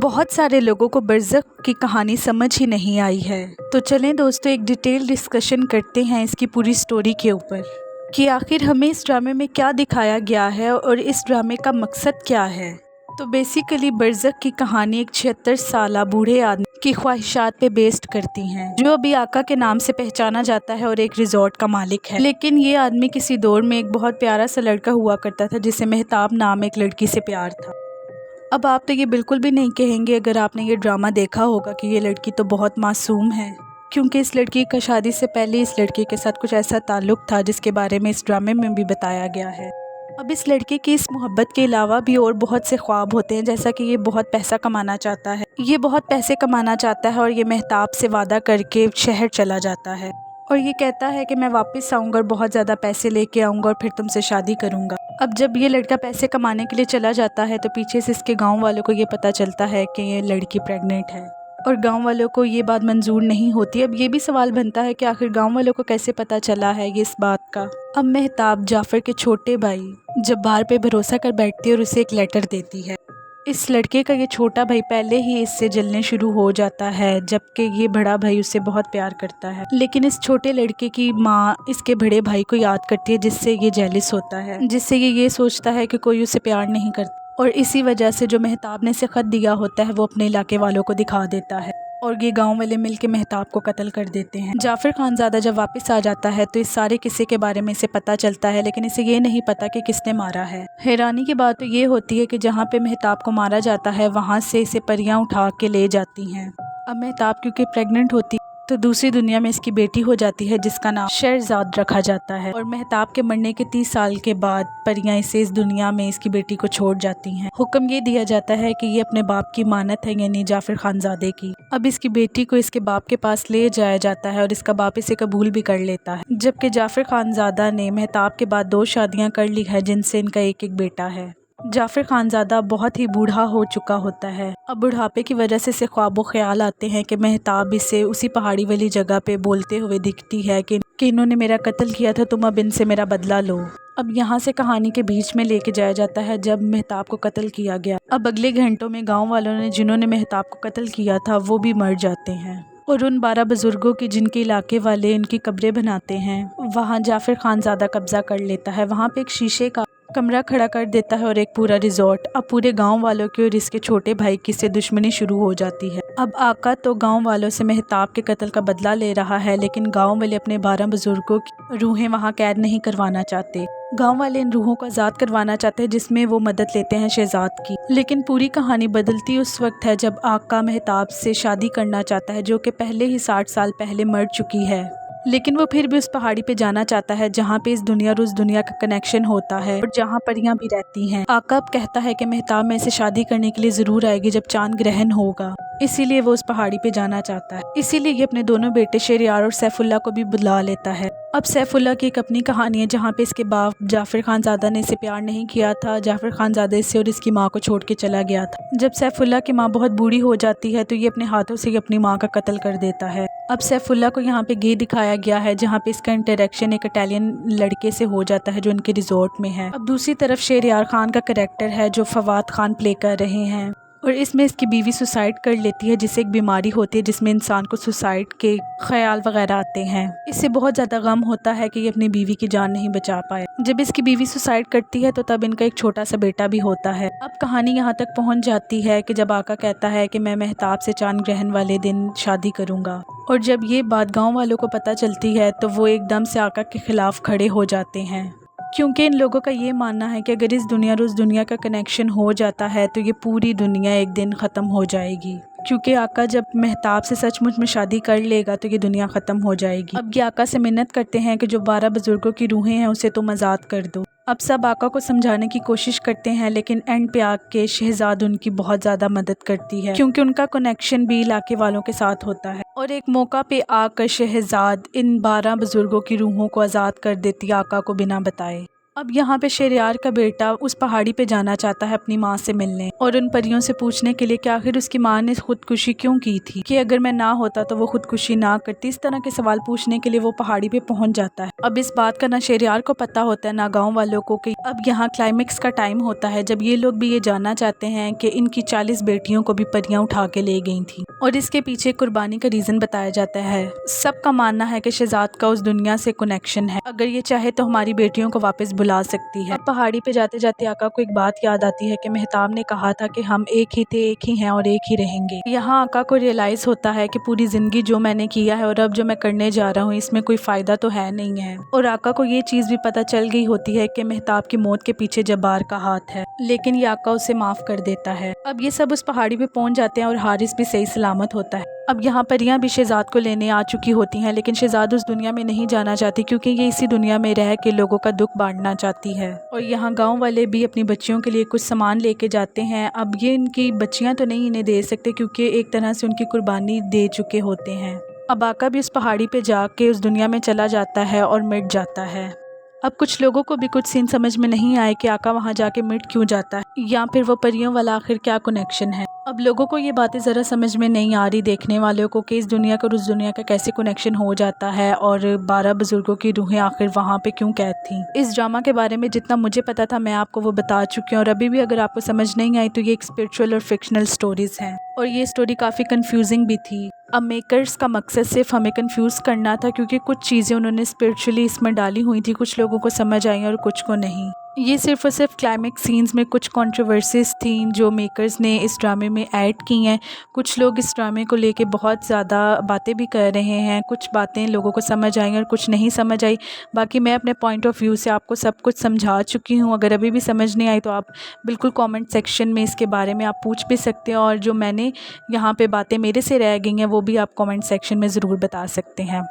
बहुत सारे लोगों को बरज़ख की कहानी समझ ही नहीं आई है। तो चलें दोस्तों, एक डिटेल डिस्कशन करते हैं इसकी पूरी स्टोरी के ऊपर कि आखिर हमें इस ड्रामे में क्या दिखाया गया है और इस ड्रामे का मकसद क्या है। तो बेसिकली बरज़ख की कहानी एक 76 साला बूढ़े आदमी की ख्वाहिशात पे बेस्ड करती हैं, जो अभी आका के नाम से पहचाना जाता है और एक रिजॉर्ट का मालिक है। लेकिन ये आदमी किसी दौर में एक बहुत प्यारा सा लड़का हुआ करता था जिसे मेहताब नाम एक लड़की से प्यार था। अब आप तो ये बिल्कुल भी नहीं कहेंगे अगर आपने ये ड्रामा देखा होगा कि ये लड़की तो बहुत मासूम है, क्योंकि इस लड़की का शादी से पहले इस लड़के के साथ कुछ ऐसा ताल्लुक़ था जिसके बारे में इस ड्रामे में भी बताया गया है। अब इस लड़के की इस मोहब्बत के अलावा भी और बहुत से ख्वाब होते हैं, जैसा कि ये बहुत पैसा कमाना चाहता है। ये बहुत पैसे कमाना चाहता है और ये मेहताब से वादा करके शहर चला जाता है और ये कहता है कि मैं वापस आऊँगा और बहुत ज़्यादा पैसे लेके आऊँगा और फिर तुमसे शादी करूँगा। अब जब ये लड़का पैसे कमाने के लिए चला जाता है तो पीछे से इसके गांव वालों को ये पता चलता है कि ये लड़की प्रेग्नेंट है और गांव वालों को ये बात मंजूर नहीं होती। अब ये भी सवाल बनता है कि आखिर गांव वालों को कैसे पता चला है ये इस बात का। अब मेहताब जाफ़र के छोटे भाई जब्बार पे भरोसा कर बैठती है और उसे एक लेटर देती है। इस लड़के का ये छोटा भाई पहले ही इससे जलने शुरू हो जाता है, जबकि ये बड़ा भाई उससे बहुत प्यार करता है। लेकिन इस छोटे लड़के की माँ इसके बड़े भाई को याद करती है, जिससे ये जेलिस होता है, जिससे ये सोचता है कि कोई उसे प्यार नहीं करता। और इसी वजह से जो मेहताब ने इसे ख़त दिया होता है वो अपने इलाके वालों को दिखा देता है और ये गांव वाले मिलके मेहताब को कत्ल कर देते हैं। जाफ़र खानज़ादा जब वापस आ जाता है तो इस सारे किस्से के बारे में इसे पता चलता है, लेकिन इसे ये नहीं पता कि किसने मारा है। हैरानी की बात तो ये होती है कि जहाँ पे मेहताब को मारा जाता है वहाँ से इसे परियां उठा के ले जाती हैं। अब मेहताब क्योंकि प्रेग्नेंट होती तो दूसरी दुनिया में इसकी बेटी हो जाती है जिसका नाम शहरज़ाद रखा जाता है और मेहताब के मरने के 30 साल के बाद परियां इसे इस दुनिया में इसकी बेटी को छोड़ जाती हैं। हुक्म ये दिया जाता है कि ये अपने बाप की मानत है, यानी जाफ़र खानज़ादे की। अब इसकी बेटी को इसके बाप के पास ले जाया जाता है और इसका बाप इसे कबूल भी कर लेता है, जबकि जाफ़र खानज़ादा ने मेहताब के बाद 2 शादियाँ कर ली है जिनसे इनका एक बेटा है। जाफ़र खानज़ादा बहुत ही बूढ़ा हो चुका होता है। अब बुढ़ापे की वजह से इसे ख्वाबो ख्याल आते हैं कि मेहताब इसे उसी पहाड़ी वाली जगह पे बोलते हुए दिखती है कि इन्होंने मेरा कत्ल किया था, तुम अब इनसे मेरा बदला लो। अब यहाँ से कहानी के बीच में लेके जाया जाता है जब मेहताब को कत्ल किया गया। अब अगले घंटों में गाँव वालों ने जिन्होंने मेहताब को कत्ल किया था वो भी मर जाते हैं और उन 12 बुजुर्गों की जिनके इलाके वाले इनकी कब्रें बनाते हैं वहाँ जाफ़र खानज़ादा कब्जा कर लेता है। वहाँ पे एक शीशे का कमरा खड़ा कर देता है और एक पूरा रिजॉर्ट। अब पूरे गांव वालों की और इसके छोटे भाई की से दुश्मनी शुरू हो जाती है। अब आका तो गांव वालों से मेहताब के कत्ल का बदला ले रहा है, लेकिन गांव वाले अपने 12 बुजुर्गों की रूहें वहां कैद नहीं करवाना चाहते। गांव वाले इन रूहों को आज़ाद करवाना चाहते हैं, जिसमें वो मदद लेते हैं शहजाद की। लेकिन पूरी कहानी बदलती उस वक्त है जब आका मेहताब से शादी करना चाहता है, जो कि पहले ही 60 साल पहले मर चुकी है। लेकिन वो फिर भी उस पहाड़ी पे जाना चाहता है जहाँ पे इस दुनिया और उस दुनिया का कनेक्शन होता है और जहाँ परियां भी रहती हैं। आका अब कहता है कि मेहताब में से शादी करने के लिए ज़रूर आएगी जब चांद ग्रहण होगा, इसीलिए वो उस पहाड़ी पे जाना चाहता है। इसीलिए ये अपने दोनों बेटे शहरयार और सैफुल्ला को भी बुला लेता है। अब सैफुल्ला की एक अपनी कहानी है जहाँ पे इसके बाप जाफ़र खानज़ादा ने इसे प्यार नहीं किया था। जाफ़र खानज़ादा इससे और इसकी माँ को छोड़ के चला गया था। जब सैफुल्ला की माँ बहुत बूढ़ी हो जाती है तो ये अपने हाथों से अपनी माँ का कत्ल कर देता है। अब सैफुल्ला को यहाँ पे गे दिखाया गया है जहाँ पे इसका इंटरेक्शन एक इटालियन लड़के से हो जाता है जो इनके रिजॉर्ट में है। अब दूसरी तरफ शहरयार खान का कैरेक्टर है जो फवाद खान प्ले कर रहे हैं और इसमें इसकी बीवी सुसाइड कर लेती है, जिससे एक बीमारी होती है जिसमें इंसान को सुसाइड के ख्याल वगैरह आते हैं। इससे बहुत ज़्यादा गम होता है कि ये अपनी बीवी की जान नहीं बचा पाए। जब इसकी बीवी सुसाइड करती है तो तब इनका एक छोटा सा बेटा भी होता है। अब कहानी यहाँ तक पहुँच जाती है कि जब आका कहता है कि मैं मेहताब से चांद ग्रहण वाले दिन शादी करूँगा, और जब ये बात गाँव वालों को पता चलती है तो वो एकदम से आका के खिलाफ खड़े हो जाते हैं, क्योंकि इन लोगों का ये मानना है कि अगर इस दुनिया और उस दुनिया का कनेक्शन हो जाता है तो ये पूरी दुनिया एक दिन ख़त्म हो जाएगी। क्योंकि आका जब मेहताब से सचमुच में शादी कर लेगा तो ये दुनिया ख़त्म हो जाएगी। अब ये आका से मिन्नत करते हैं कि जो 12 बुजुर्गों की रूहें हैं उसे तुम आज़ाद कर दो। अब सब आका को समझाने की कोशिश करते हैं, लेकिन एंड पे आके शहजाद उनकी बहुत ज़्यादा मदद करती है, क्योंकि उनका कनेक्शन भी इलाके वालों के साथ होता है। और एक मौका पे आकर शहजाद इन 12 बुजुर्गों की रूहों को आज़ाद कर देती है आका को बिना बताए। अब यहाँ पे शहरयार का बेटा उस पहाड़ी पे जाना चाहता है अपनी माँ से मिलने और उन परियों से पूछने के लिए कि आखिर उसकी माँ ने खुदकुशी क्यों की थी, कि अगर मैं ना होता तो वो खुदकुशी ना करती। इस तरह के सवाल पूछने के लिए वो पहाड़ी पे पहुंच जाता है। अब इस बात का ना शहरयार को पता होता है ना गाँव वालों को कि अब यहाँ क्लाइमेक्स का टाइम होता है जब ये लोग भी ये जानना चाहते हैं कि इनकी 40 बेटियों को भी परियां उठा के ले गई थी और इसके पीछे कुर्बानी का रीज़न बताया जाता है। सबका मानना है कि शहजाद का उस दुनिया से कनेक्शन है, अगर ये चाहे तो हमारी बेटियों को वापस बुला सकती है। अब पहाड़ी पे जाते जाते आका को एक बात याद आती है कि मेहताब ने कहा था कि हम एक ही थे, एक ही हैं और एक ही रहेंगे। यहाँ आका को रियलाइज़ होता है कि पूरी ज़िंदगी जो मैंने किया है और अब जो मैं करने जा रहा हूँ इसमें कोई फ़ायदा तो है नहीं है। और आका को ये चीज़ भी पता चल गई होती है कि मेहताब की मौत के पीछे जब्बार का हाथ है, लेकिन ये आका उसे माफ़ कर देता है। अब ये सब उस पहाड़ी पे पहुंच जाते हैं और हारिस भी सही सलामत होता है। अब यहाँ परियां भी शहजाद को लेने आ चुकी होती हैं, लेकिन शहजाद उस दुनिया में नहीं जाना चाहती क्योंकि ये इसी दुनिया में रह के लोगों का दुख बांटना चाहती है। और यहाँ गांव वाले भी अपनी बच्चियों के लिए कुछ सामान लेके जाते हैं। अब ये इनकी बच्चियाँ तो नहीं इन्हें दे सकते क्योंकि एक तरह से उनकी कुर्बानी दे चुके होते हैं। अब आका भी उस पहाड़ी पे जाके उस दुनिया में चला जाता है और मिट जाता है। अब कुछ लोगों को भी कुछ सीन समझ में नहीं आए कि आका वहाँ जाके मिट क्यों जाता है या फिर वो परियों वाला आखिर क्या कनेक्शन है। अब लोगों को ये बातें ज़रा समझ में नहीं आ रही, देखने वालों को, कि इस दुनिया का और उस दुनिया का कैसे कनेक्शन हो जाता है और 12 बुजुर्गों की रूहें आखिर वहाँ पे क्यों कैद थी। इस ड्रामा के बारे में जितना मुझे पता था मैं आपको वो बता चुकी हूँ और अभी भी अगर आपको समझ नहीं आई तो ये एक स्पिरिचुअल और फिक्शनल स्टोरीज़ हैं और ये स्टोरी काफ़ी कन्फ्यूजिंग भी थी। अब मेकर्स का मकसद सिर्फ हमें कंफ्यूज करना था क्योंकि कुछ चीज़ें उन्होंने स्पिरिचुअली इसमें डाली हुई थी, कुछ लोगों को समझ आई और कुछ को नहीं। ये सिर्फ और सिर्फ क्लाइमेक्स सीन्स में कुछ कंट्रोवर्सीज थी जो मेकर्स ने इस ड्रामे में ऐड की हैं। कुछ लोग इस ड्रामे को लेके बहुत ज़्यादा बातें भी कर रहे हैं, कुछ बातें लोगों को समझ आई और कुछ नहीं समझ आई। बाकी मैं अपने पॉइंट ऑफ व्यू से आपको सब कुछ समझा चुकी हूँ। अगर अभी भी समझ नहीं आई तो आप बिल्कुल कमेंट सेक्शन में इसके बारे में आप पूछ भी सकते हैं और जो मैंने यहाँ पे बातें मेरे से रह गई हैं वो भी आप कमेंट सेक्शन में ज़रूर बता सकते हैं।